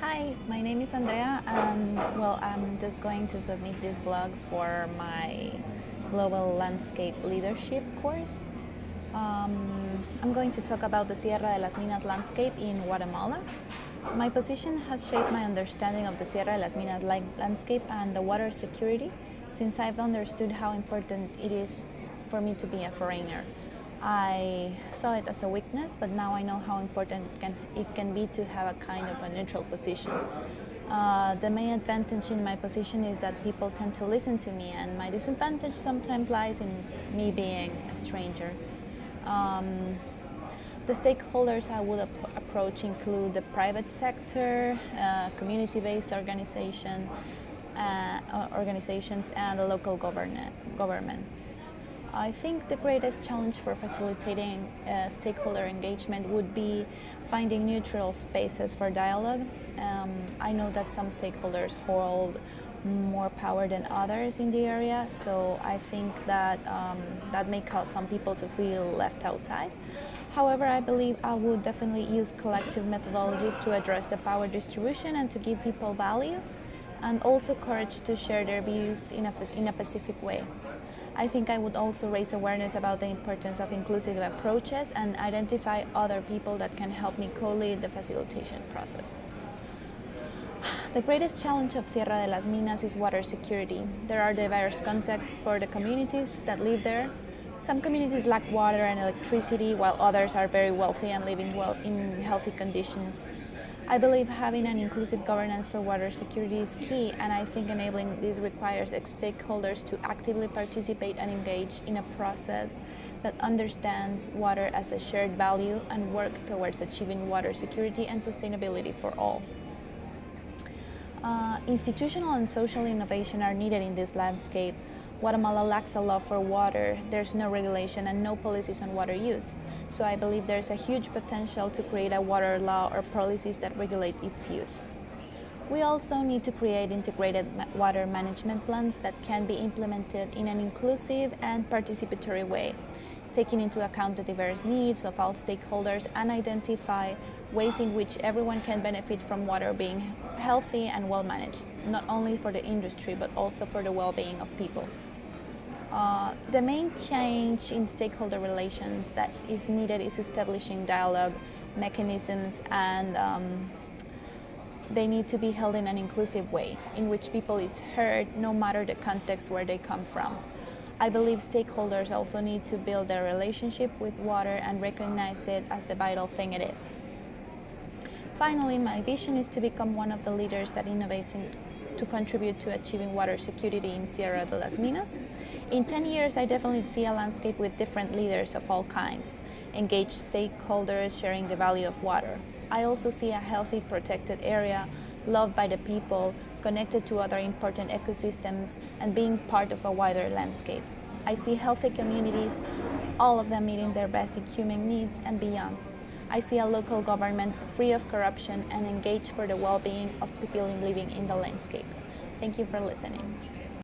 Hi, my name is Andrea, and I'm just going to submit this blog for my Global Landscape Leadership course. I'm going to talk about the Sierra de las Minas landscape in Guatemala. My position has shaped my understanding of the Sierra de las Minas landscape and the water security, since I've understood how important it is for me to be a foreigner. I saw it as a weakness, but now I know how important it can be to have a kind of a neutral position. The main advantage in my position is that people tend to listen to me, and my disadvantage sometimes lies in me being a stranger. The stakeholders I would approach include the private sector, community-based organizations, and the local governments. I think the greatest challenge for facilitating stakeholder engagement would be finding neutral spaces for dialogue. I know that some stakeholders hold more power than others in the area, so I think that that may cause some people to feel left outside. However, I believe I would definitely use collective methodologies to address the power distribution and to give people value, and also courage to share their views in a specific way. I think I would also raise awareness about the importance of inclusive approaches and identify other people that can help me co-lead the facilitation process. The greatest challenge of Sierra de las Minas is water security. There are diverse contexts for the communities that live there. Some communities lack water and electricity, while others are very wealthy and living well in healthy conditions. I believe having an inclusive governance for water security is key, and I think enabling this requires stakeholders to actively participate and engage in a process that understands water as a shared value and work towards achieving water security and sustainability for all. Institutional and social innovation are needed in this landscape. Guatemala lacks a law for water, there's no regulation and no policies on water use. So I believe there's a huge potential to create a water law or policies that regulate its use. We also need to create integrated water management plans that can be implemented in an inclusive and participatory way, taking into account the diverse needs of all stakeholders and identify ways in which everyone can benefit from water being healthy and well managed, not only for the industry but also for the well-being of people. The main change in stakeholder relations that is needed is establishing dialogue mechanisms, and they need to be held in an inclusive way in which people is heard no matter the context where they come from. I believe stakeholders also need to build their relationship with water and recognize it as the vital thing it is. Finally, my vision is to become one of the leaders that innovates to contribute to achieving water security in Sierra de las Minas. In 10 years, I definitely see a landscape with different leaders of all kinds, engaged stakeholders sharing the value of water. I also see a healthy, protected area, loved by the people, connected to other important ecosystems, and being part of a wider landscape. I see healthy communities, all of them meeting their basic human needs and beyond. I see a local government free of corruption and engaged for the well-being of people living in the landscape. Thank you for listening.